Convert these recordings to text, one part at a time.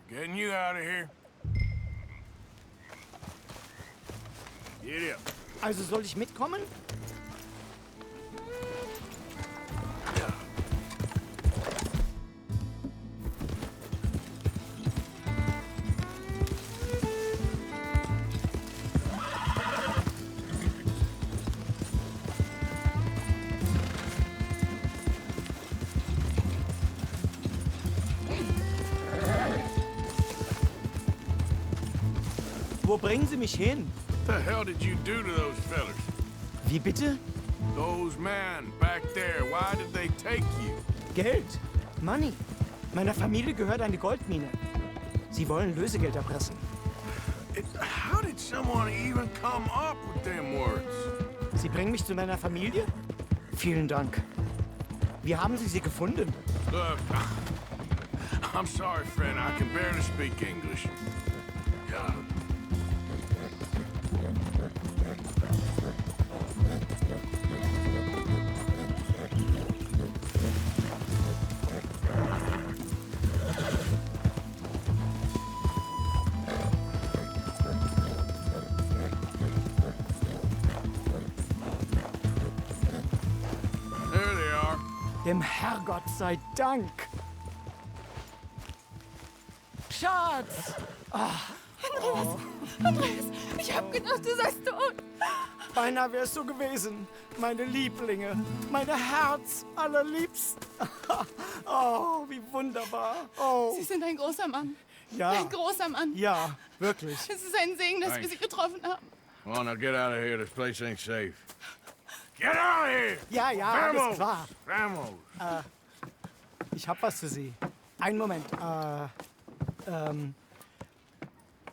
Getting you out of here. Get up. Also soll ich mitkommen? Wo bringen Sie mich hin? What the hell did you do to those fellas? Wie bitte? Those men back there, why did they take you? Geld. Money. Meiner Familie gehört eine Goldmine. Sie wollen Lösegeld erpressen. How did someone even come up with them words? Sie bringen mich zu meiner Familie? Vielen Dank. Wie haben Sie sie gefunden? Look, I'm sorry, friend. I can barely speak English. God. There they are. Dem Herrgott sei Dank. Schatz! Andreas, ich hab gedacht, du seist tot. Beinahe wär's so gewesen. Meine Lieblinge. Meine Herz allerliebsten. Oh, wie wunderbar. Oh, Sie sind ein großer Mann. ja. Ein großer Mann. Ja, wirklich. Es ist ein Segen, dass wir Thanks. Sie getroffen haben. Come on, now get out of here. This place ain't safe. Get out of here! Ja, ja, alles klar. Vamos! Ich hab was für Sie. Einen Moment.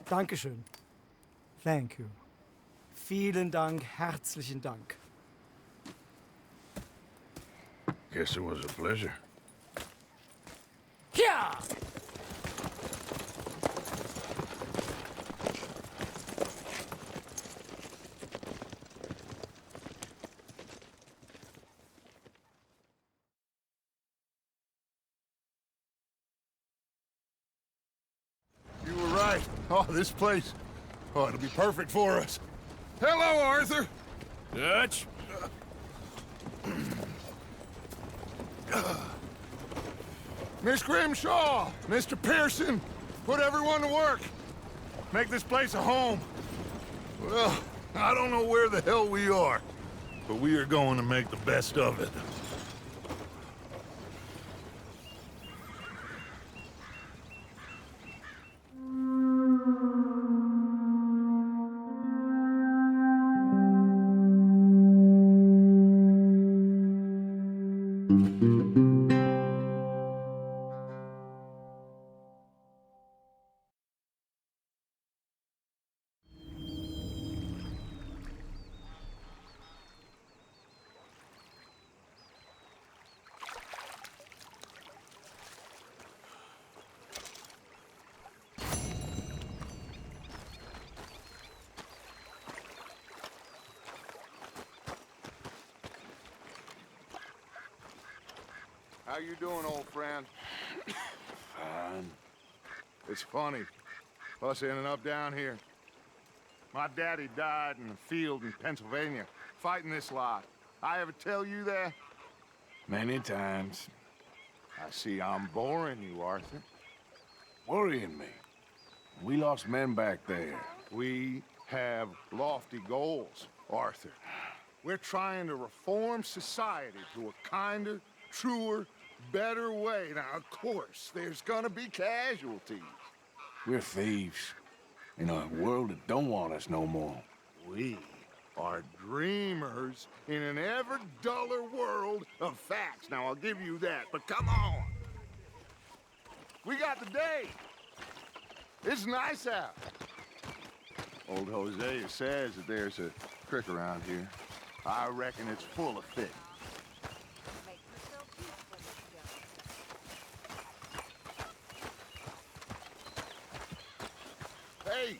Dankeschön. Thank you. Vielen Dank, herzlichen Dank. Guess it was a pleasure. Ja! You were right. Oh, this place. Oh, it'll be perfect for us. Hello, Arthur. Dutch? Miss Grimshaw, Mr. Pearson, put everyone to work. Make this place a home. Well, I don't know where the hell we are, but we are going to make the best of it. How you doing, old friend? Fine. It's funny, us ending up down here. My daddy died in a field in Pennsylvania, fighting this lot. I ever tell you that? Many times. I see I'm boring you, Arthur. Worrying me. We lost men back there. We have lofty goals, Arthur. We're trying to reform society to a kinder, truer, better way. Now, of course, there's gonna be casualties. We're thieves. In a world that don't want us no more. We are dreamers in an ever duller world of facts. Now, I'll give you that, but come on. We got the day. It's nice out. Old Hosea says that there's a creek around here. I reckon it's full of fish. Hey,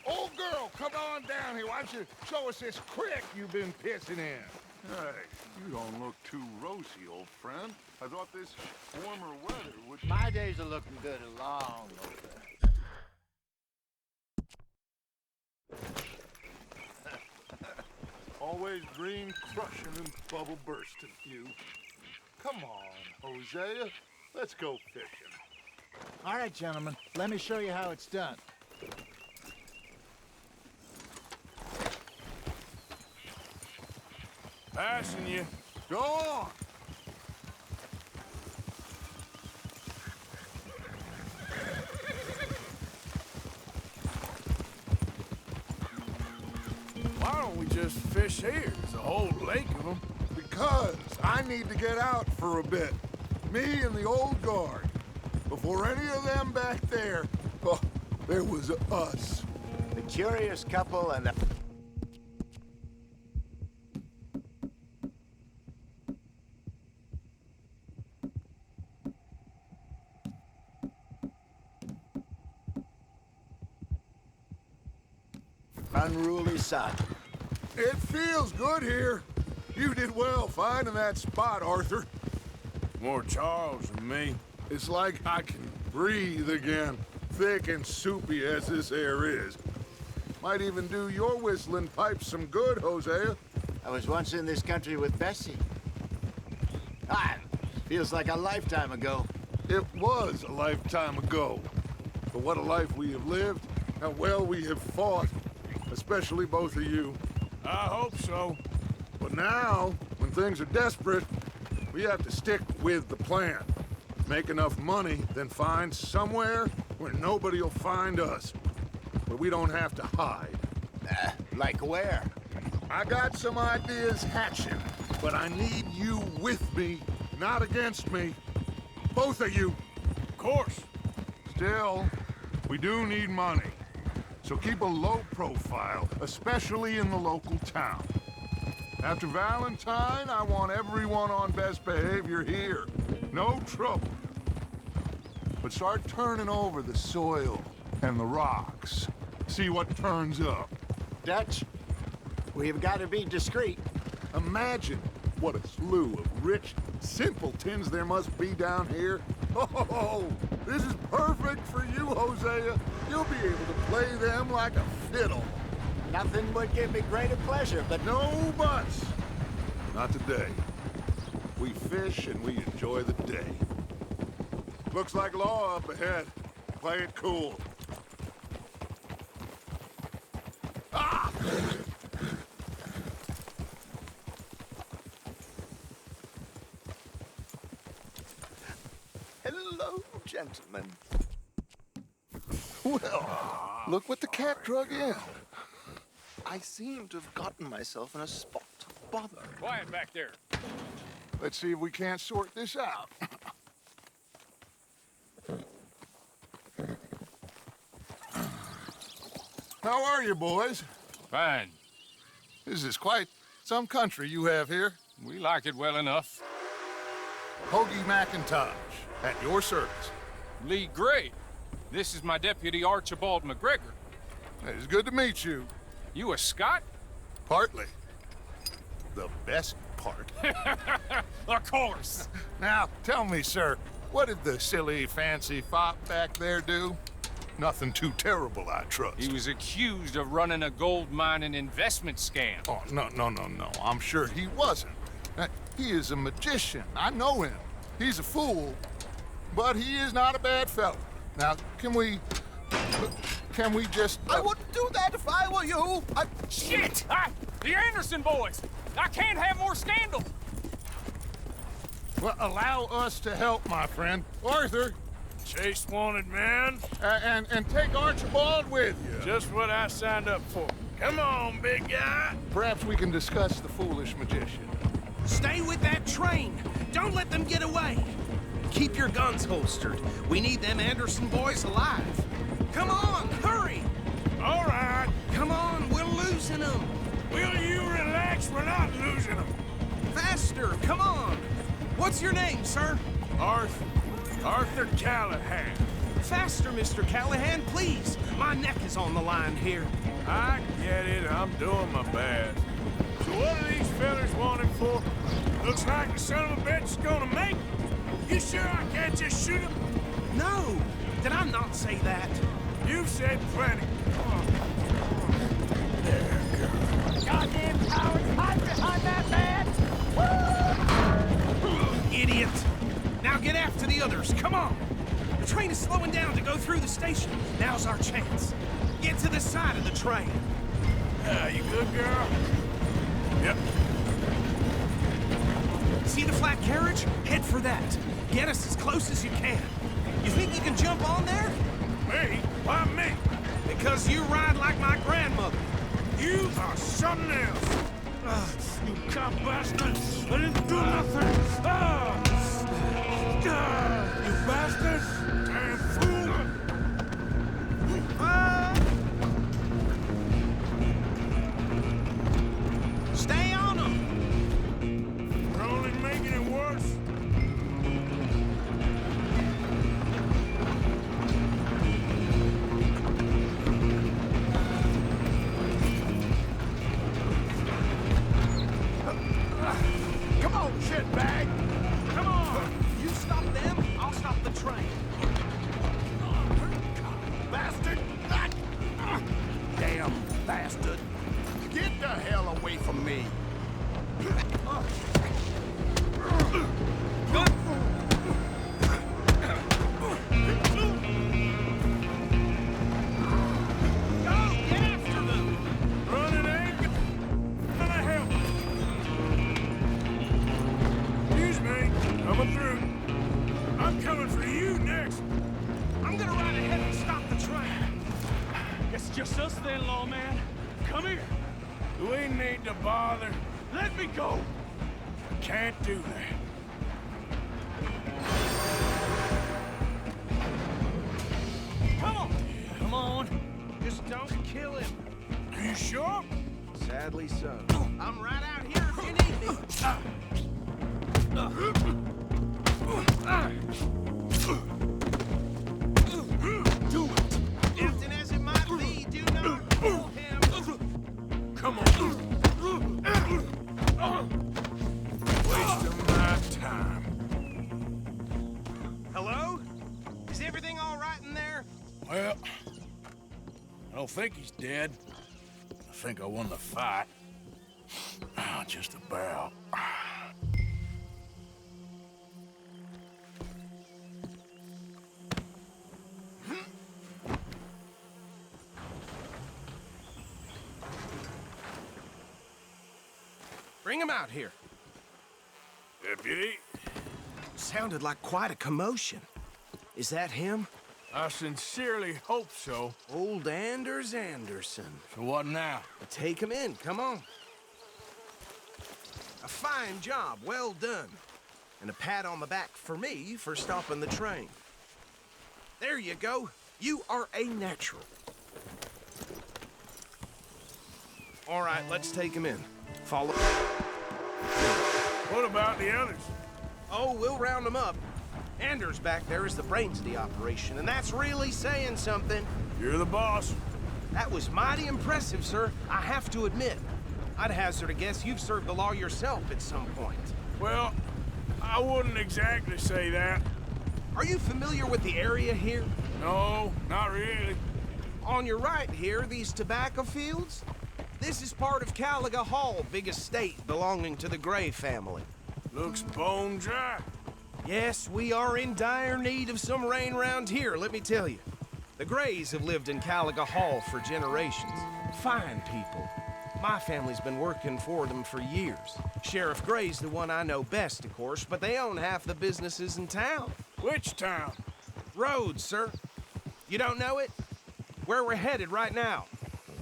old girl, come on down here. Why don't you show us this creek you've been pissing in? Hey, you don't look too rosy, old friend. I thought this warmer weather would... My days are looking good along over. always dream crushing and bubble bursting, you. Come on, Hosea. Let's go fishing. All right, gentlemen. Let me show you how it's done. Passing you. Go on. Why don't we just fish here? There's a whole lake of them. Because I need to get out for a bit. Me and the old guard. Before any of them back there, oh, there was us. The curious couple and the... unruly son. It feels good here. You did well finding that spot, Arthur. More Charles than me. It's like I can breathe again, thick and soupy as this air is. Might even do your whistling pipes some good, Hosea. I was once in this country with Bessie. Feels like a lifetime ago. It was a lifetime ago. But what a life we have lived, how well we have fought, especially both of you. I hope so. But now, when things are desperate, we have to stick with the plan. Make enough money, then find somewhere where nobody will find us. Where we don't have to hide. Like where? I got some ideas hatching, but I need you with me, not against me. Both of you. Of course. Still, we do need money. So keep a low profile, especially in the local town. After Valentine, I want everyone on best behavior here. No trouble. But start turning over the soil and the rocks. See what turns up. Dutch, we've got to be discreet. Imagine what a slew of rich simpletons there must be down here. Oh, this is perfect for you, Hosea. You'll be able to play them like a fiddle. Nothing would give me greater pleasure, but No buts. Not today. We fish and we enjoy the day. Looks like law up ahead. Play it cool. Ah! hello, gentlemen. Well, look what the cat drug in. I seem to have gotten myself in a spot of bother. Quiet back there. Let's see if we can't sort this out. How are you, boys? Fine. This is quite some country you have here. We like it well enough. Hoagie McIntosh, at your service. Lee Gray. This is my deputy Archibald McGregor. It's good to meet you. You a Scot? Partly. The best part. Of course. Now, tell me, sir, what did the silly, fancy fop back there do? Nothing too terrible, I trust. He was accused of running a gold mining investment scam. Oh, no. I'm sure he wasn't. He is a magician. I know him. He's a fool, but he is not a bad fellow. Now, can we just... I wouldn't do that if I were you. Shit! The Anderson boys! I can't have more scandal! Well, allow us to help, my friend. Arthur, Chase wanted man. and take Archibald with you. Just what I signed up for. Come on, big guy. Perhaps we can discuss the foolish magician. Stay with that train. Don't let them get away. Keep your guns holstered. We need them Anderson boys alive. Come on, hurry. All right. Come on, we're losing them. Will you relax? We're not losing them. Faster, come on. What's your name, sir? Arthur Callahan. Faster, Mr. Callahan, please. My neck is on the line here. I get it. I'm doing my best. So what are these fellas wanted for? Looks like the son of a bitch is gonna make it. You sure I can't just shoot him? No, did I not say that? You've said plenty. There, girl. goddamn cowards hide behind that man! Woo! Idiot! Now get after the others, come on! The train is slowing down to go through the station. Now's our chance. Get to the side of the train. You good, girl? Yep. See the flat carriage? Head for that. Get us as close as you can. You think you can jump on there? Me? Why me? Because you ride like my grandmother. You are something else. You cop bastard! I didn't do nothing! You bastard! Damn fool! Stay on them! You're only making it worse. Come on, shitbag! Come on! You stop them, I'll stop the train. Bastard! Damn bastard. Get the hell away from me! Go, get after them! Running ain't gonna help. Excuse me, coming through. I'm coming for you next. I'm gonna ride ahead and stop the train. It's just us then, lawman. Come here. We need to bother. Let me go. Can't do that. Come on! Come on! Just don't kill him. Are you sure? Sadly so. I'm right out here if you need me. Do it. Tempting as it might be, do not pull him. Come on. Wasting my time. Hello? Is everything all right in there? Well, I don't think he's dead. I think I won the fight. Just about. Bring him out here. Deputy, Sounded like quite a commotion. Is that him? I sincerely hope so. Old Anders Anderson. So what now? Take him in, come on. A fine job, well done. And a pat on the back for me for stopping the train. There you go. You are a natural. All right, let's take him in. Follow. What about the others? Oh, we'll round them up. Anders back there is the brains of the operation, and that's really saying something. You're the boss. That was mighty impressive, sir. I have to admit. I'd hazard a guess you've served the law yourself at some point. Well, I wouldn't exactly say that. Are you familiar with the area here? No, not really. On your right here, these tobacco fields? This is part of Caliga Hall, big estate belonging to the Gray family. Looks bone dry. Yes, we are in dire need of some rain round here, let me tell you. The Grays have lived in Caliga Hall for generations. Fine people. My family's been working for them for years. Sheriff Gray's the one I know best, of course, but they own half the businesses in town. Which town? Rhodes, sir. You don't know it? Where we're headed right now.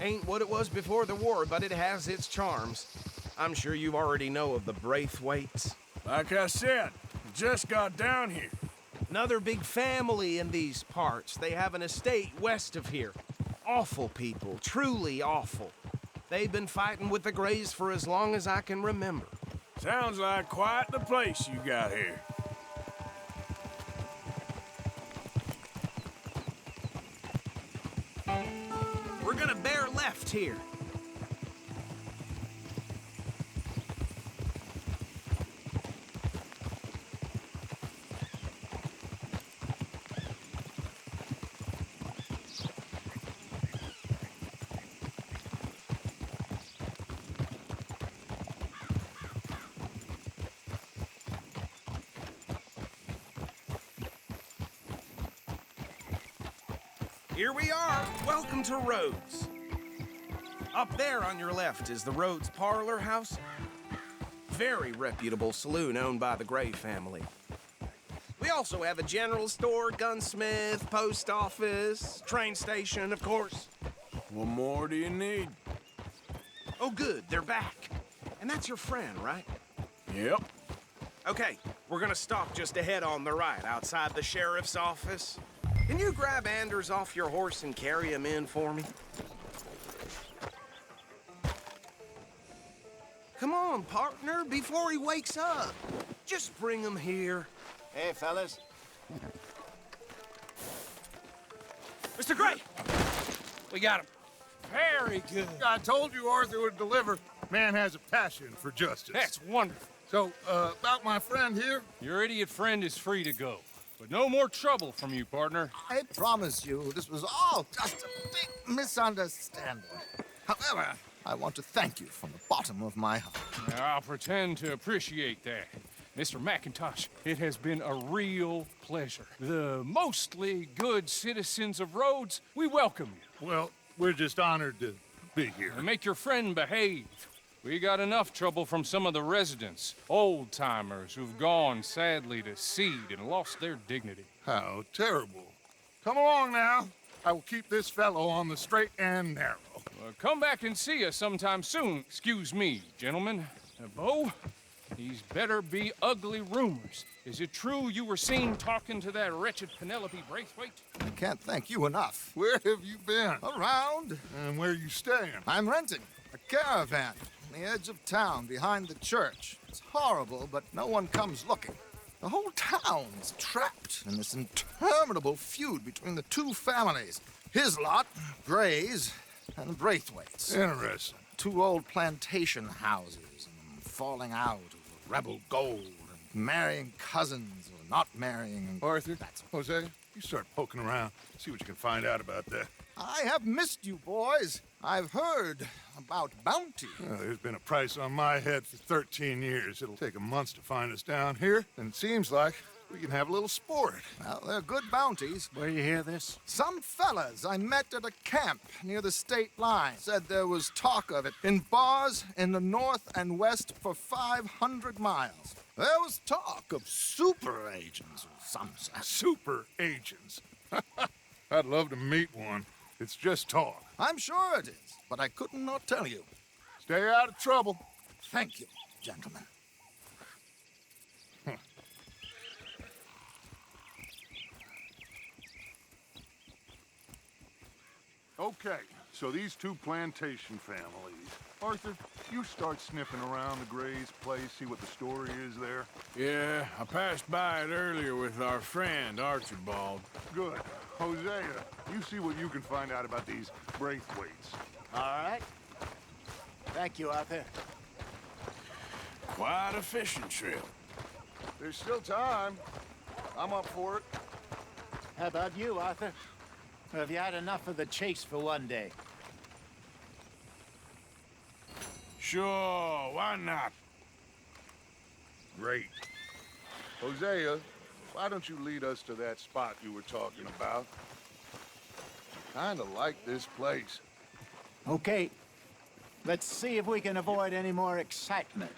Ain't what it was before the war, but it has its charms. I'm sure you already know of the Braithwaites. Like I said, just got down here. Another big family in these parts. They have an estate west of here. Awful people, truly awful. They've been fighting with the Grays for as long as I can remember. Sounds like quite the place you got here. We're gonna bear left here. Here we are. Welcome to Rhodes. Up there on your left is the Rhodes Parlor House. Very reputable saloon owned by the Gray family. We also have a general store, gunsmith, post office, train station, of course. What more do you need? Oh, good, they're back. And that's your friend, right? Yep. Okay, we're gonna stop just ahead on the right, outside the sheriff's office. Can you grab Anders off your horse and carry him in for me? Come on, partner, before he wakes up. Just bring him here. Hey, fellas. Mr. Gray! We got him. Very good. I told you Arthur would deliver. Man has a passion for justice. That's wonderful. So, about my friend here? Your idiot friend is free to go. But no more trouble from you, partner. I promise you, this was all just a big misunderstanding. However, I want to thank you from the bottom of my heart. I'll pretend to appreciate that. Mr. McIntosh, it has been a real pleasure. The mostly good citizens of Rhodes, we welcome you. Well, we're just honored to be here. And make your friend behave. We got enough trouble from some of the residents, old-timers who've gone, sadly, to seed and lost their dignity. How terrible. Come along now. I will keep this fellow on the straight and narrow. Come back and see us sometime soon. Excuse me, gentlemen. Bo, these better be ugly rumors. Is it true you were seen talking to that wretched Penelope Braithwaite? I can't thank you enough. Where have you been? Around. And where you staying? I'm renting a caravan on the edge of town behind the church. It's horrible, but no one comes looking. The whole town's trapped in this interminable feud between the two families. His lot, Gray's, and Braithwaite's. Interesting. Two old plantation houses and falling out over rebel gold and marrying cousins or not marrying. Arthur, Jose, you start poking around. See what you can find out about that. I have missed you, boys. I've heard about bounty. Well, there's been a price on my head for 13 years. It'll take 'em months to find us down here, and it seems like we can have a little sport. Well, they're good bounties. Where you hear this? Some fellas I met at a camp near the state line said there was talk of it in bars in the north and west for 500 miles. There was talk of super agents of some sort. Super agents. I'd love to meet one. It's just talk. I'm sure it is, but I couldn't not tell you. Stay out of trouble. Thank you, gentlemen. Okay, so these two plantation families. Arthur, you start sniffing around the Gray's place, see what the story is there. Yeah, I passed by it earlier with our friend, Archibald. Good. Hosea, you see what you can find out about these Braithwaites. All right. Thank you, Arthur. Quite a fishing trip. There's still time. I'm up for it. How about you, Arthur? Or have you had enough of the chase for one day? Sure, why not? Great. Hosea, why don't you lead us to that spot you were talking about? Kinda like this place. Okay. Let's see if we can avoid any more excitement.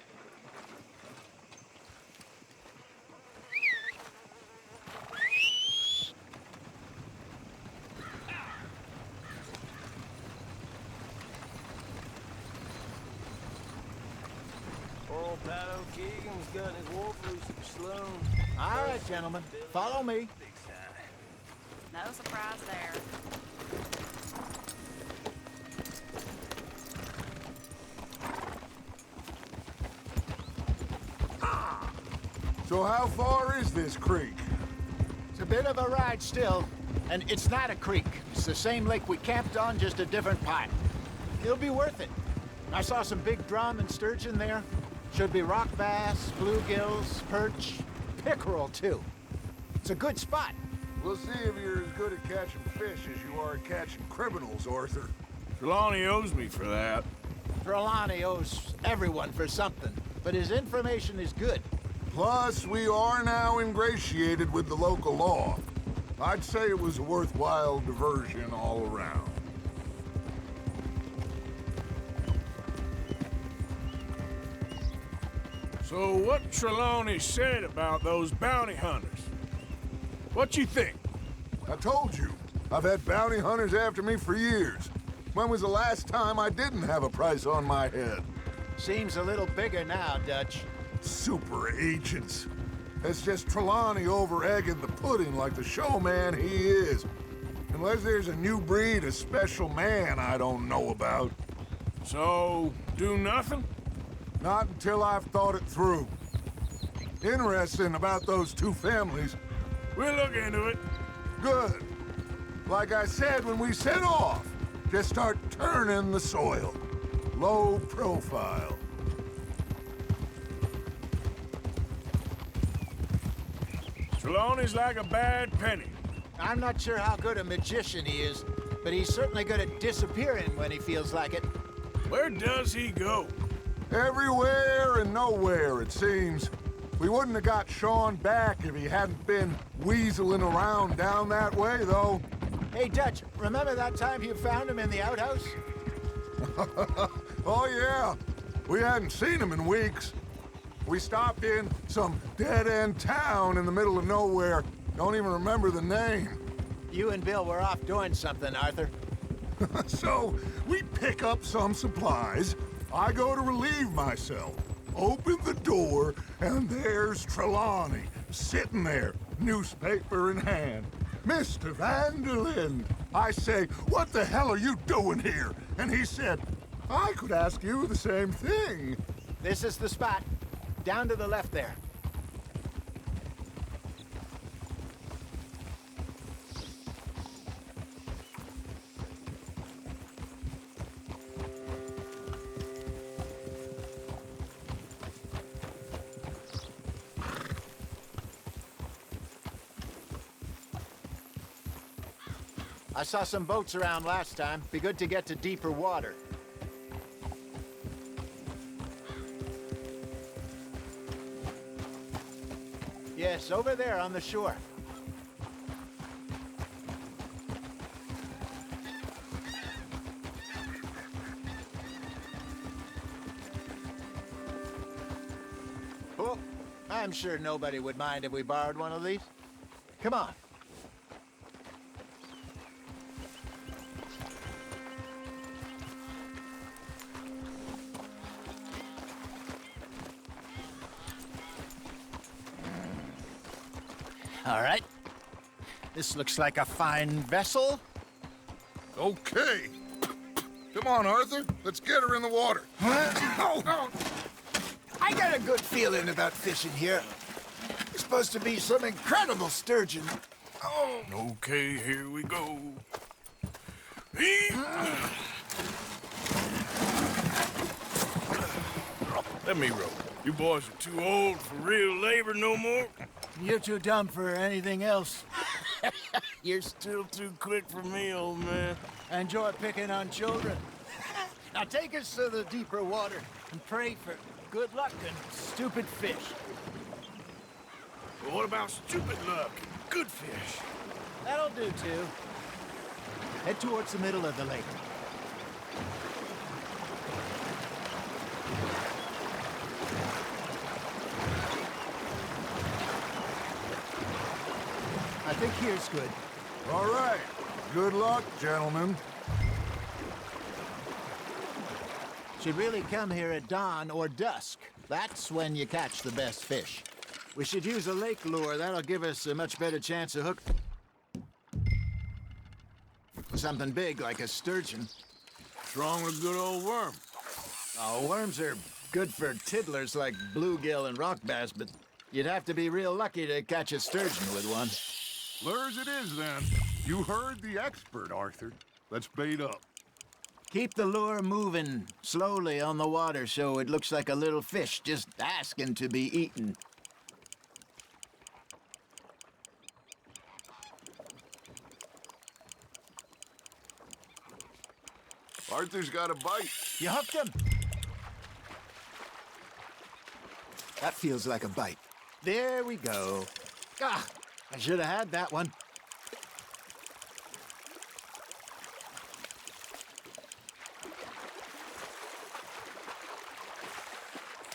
Old Pato Keegan's got his wolf loose at the saloon. All right, gentlemen. Follow me. No surprise there. So how far is this creek? It's a bit of a ride still, and it's not a creek. It's the same lake we camped on, just a different part. It'll be worth it. I saw some big drum and sturgeon there. Should be rock bass, bluegills, perch, pickerel, too. It's a good spot. We'll see if you're as good at catching fish as you are at catching criminals, Arthur. Trelawney owes me for that. Trelawney owes everyone for something, but his information is good. Plus, we are now ingratiated with the local law. I'd say it was a worthwhile diversion all around. So what Trelawney said about those bounty hunters? What you think? I told you, I've had bounty hunters after me for years. When was the last time I didn't have a price on my head? Seems a little bigger now, Dutch. Super agents. It's just Trelawney over-egging the pudding like the showman he is. Unless there's a new breed of special man I don't know about. So, do nothing? Not until I've thought it through. Interesting about those two families. We'll look into it. Good. Like I said when we set off, just start turning the soil. Low profile. Trelawney's like a bad penny. I'm not sure how good a magician he is, but he's certainly good at disappearing when he feels like it. Where does he go? Everywhere and nowhere, it seems. We wouldn't have got Sean back if he hadn't been weaseling around down that way, though. Hey, Dutch, remember that time you found him in the outhouse? Oh, yeah. We hadn't seen him in weeks. We stopped in some dead-end town in the middle of nowhere. Don't even remember the name. You and Bill were off doing something, Arthur. So, we pick up some supplies. I go to relieve myself. Open the door, and there's Trelawney, sitting there, newspaper in hand. Mr. Vanderlyn. I say, what the hell are you doing here? And he said, I could ask you the same thing. This is the spot. Down to the left there. I saw some boats around last time. Be good to get to deeper water. Yes, over there on the shore. Oh, I'm sure nobody would mind if we borrowed one of these. Come on. All right. This looks like a fine vessel. Okay. Come on, Arthur. Let's get her in the water. Oh. I got a good feeling about fishing here. It's supposed to be some incredible sturgeon. Oh. Okay, here we go. Let me row. You boys are too old for real labor no more. You're too dumb for anything else. You're still too quick for me, old man. Enjoy picking on children. Now take us to the deeper water and pray for good luck and stupid fish. But what about stupid luck? Good fish. That'll do, too. Head towards the middle of the lake. I think here's good. All right. Good luck, gentlemen. Should really come here at dawn or dusk. That's when you catch the best fish. We should use a lake lure. That'll give us a much better chance of hook. Something big like a sturgeon. What's wrong with a good old worm? Oh, worms are good for tiddlers like bluegill and rock bass, but you'd have to be real lucky to catch a sturgeon with one. Lures it is, then. You heard the expert, Arthur. Let's bait up. Keep the lure moving slowly on the water so it looks like a little fish just asking to be eaten. Arthur's got a bite. You hooked him. That feels like a bite. There we go. Ah, I should have had that one.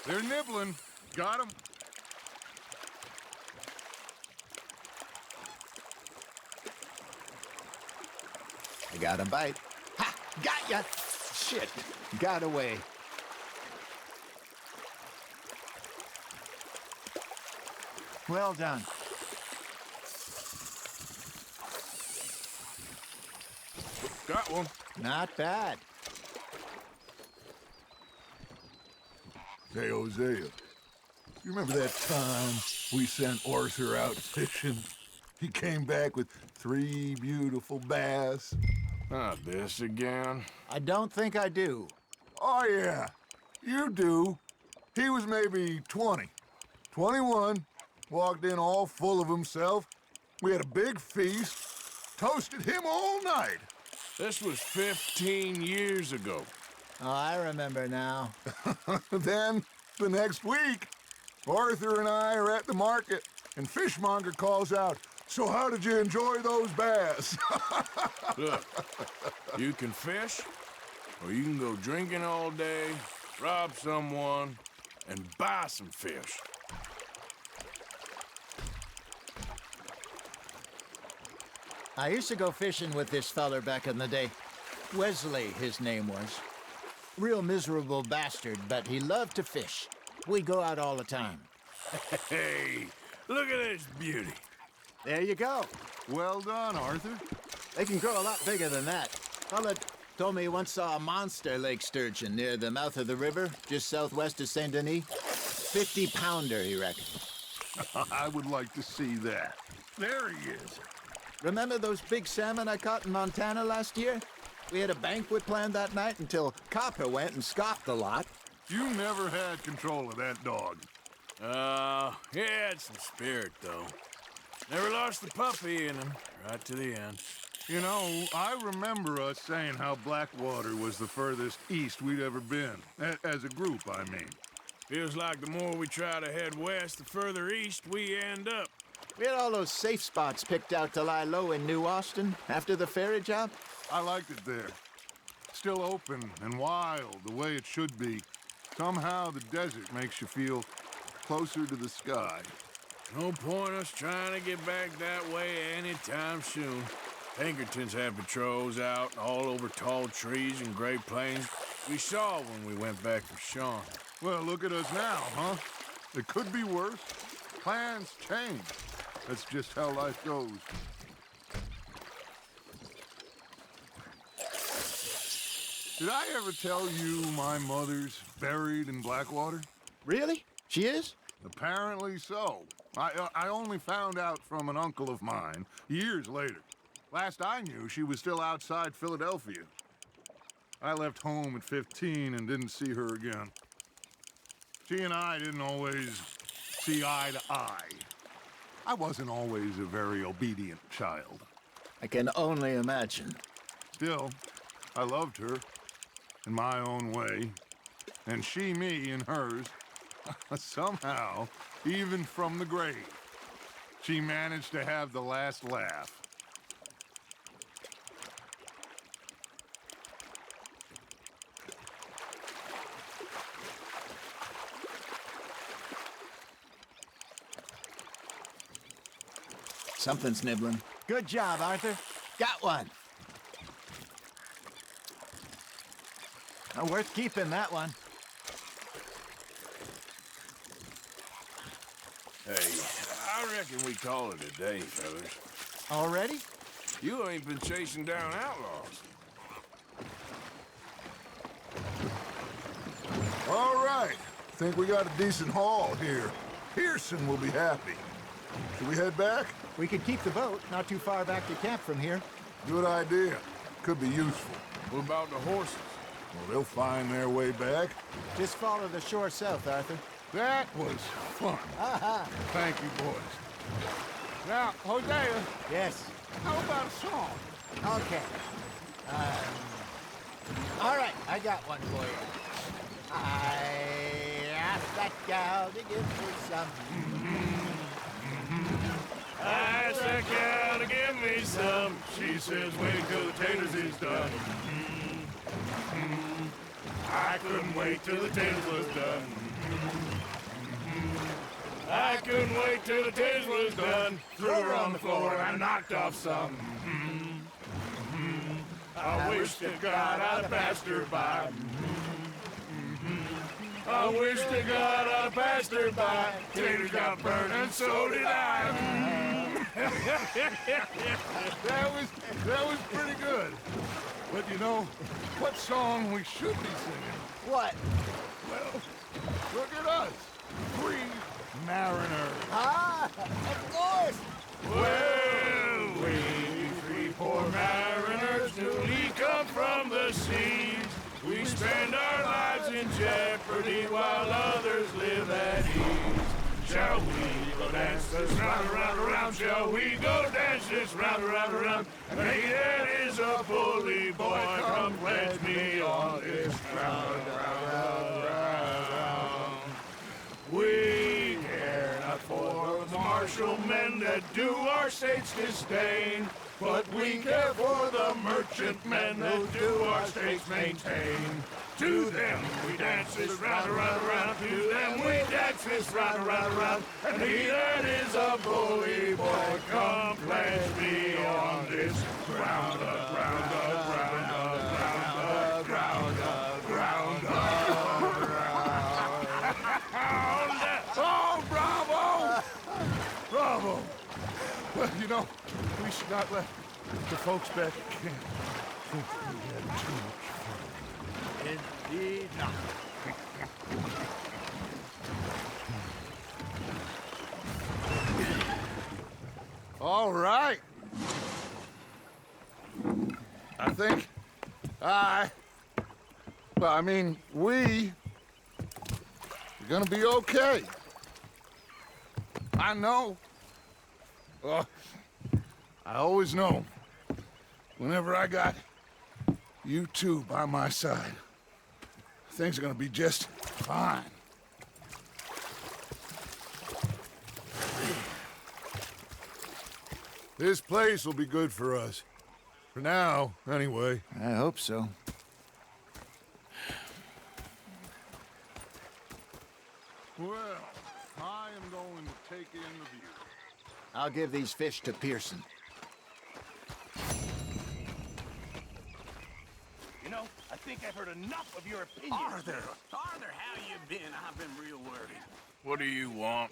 They're nibbling. Got 'em. I got a bite. Ha! Got ya! Shit! Got away. Well done. Got one. Not bad. Say, Hosea, you remember that time we sent Arthur out fishing? He came back with 3 beautiful bass. Not this again. I don't think I do. Oh, yeah, you do. He was maybe 20, 21, walked in all full of himself. We had a big feast, toasted him all night. This was 15 years ago. Oh, I remember now. Then, the next week, Arthur and I are at the market, and Fishmonger calls out, "So how did you enjoy those bass?" Look, you can fish, or you can go drinking all day, rob someone, and buy some fish. I used to go fishing with this feller back in the day. Wesley, his name was. Real miserable bastard, but he loved to fish. We'd go out all the time. Hey, look at this beauty. There you go. Well done, Arthur. They can grow a lot bigger than that. Fella told me he once saw a monster lake sturgeon near the mouth of the river, just southwest of Saint Denis. 50-pounder, he reckoned. I would like to see that. There he is. Remember those big salmon I caught in Montana last year? We had a banquet planned that night until Copper went and scoffed a lot. You never had control of that dog. He had some spirit, though. Never lost the puppy in him, right to the end. You know, I remember us saying how Blackwater was the furthest east we'd ever been. As a group, I mean. Feels like the more we try to head west, the further east we end up. We had all those safe spots picked out to lie low in New Austin after the ferry job. I liked it there. Still open and wild, the way it should be. Somehow the desert makes you feel closer to the sky. No point us trying to get back that way anytime soon. Pinkertons had patrols out all over tall trees and Great Plains. We saw when we went back for Sean. Well, look at us now, huh? It could be worse. Plans change. That's just how life goes. Did I ever tell you my mother's buried in Blackwater? Really? She is? Apparently so. I only found out from an uncle of mine years later. Last I knew, she was still outside Philadelphia. I left home at 15 and didn't see her again. She and I didn't always see eye to eye. I wasn't always a very obedient child. I can only imagine. Still, I loved her in my own way, and she me in hers. Somehow, even from the grave, she managed to have the last laugh. Something's nibbling. Good job, Arthur. Got one. Worth keeping, that one. Hey, I reckon we call it a day, fellas. Already? You ain't been chasing down outlaws. All right. Think we got a decent haul here. Pearson will be happy. Should we head back? We could keep the boat not too far back to camp from here. Good idea. Could be useful. What about the horses? Well, they'll find their way back. Just follow the shore south, Arthur. That was fun. Thank you, boys. Now, Hosea, Yes. how about a song? Okay. All right, I got one for you. I asked that gal to give me some. I asked that gal to give me some. She says, wait till the taters is done. I couldn't wait till the taste was done. I couldn't wait till the taste was done. Threw her on the floor and I knocked off some. I wish to God I'd passed her by. I wish to God I'd passed her by. Taters got burned and so did I. That was pretty good. But you know, what song we should be singing? What? Well, look at us. Three mariners. Ah, of course. Well, we three poor mariners newly come from the seas. We spend our lives in jeopardy while others live at ease. Shall we go dance this round, around, around? Shall we go dance this round, around, around? And he that is a bully boy, come pledge me on this round, round, round. We care not for the martial men that do our state's disdain, but we care for the merchant men that do our states maintain. To them we dance this round, around, around. To them we dance this round, around, around. And he that is a bully boy, come pledge me on this ground up, ground up, ground up, ground up, ground up, ground up. Oh, bravo! Bravo! Well, you know, we should not let the folks back at camp think that we had too much fun. Indeed not. All right. I think we're gonna be okay. I know. Well, I always know. Whenever I got you two by my side, things are gonna be just fine. This place will be good for us. For now, anyway. I hope so. Well, I am going to take in the view. I'll give these fish to Pearson. You know, I think I've heard enough of your opinion. Arthur, how you been? I've been real worried. What do you want?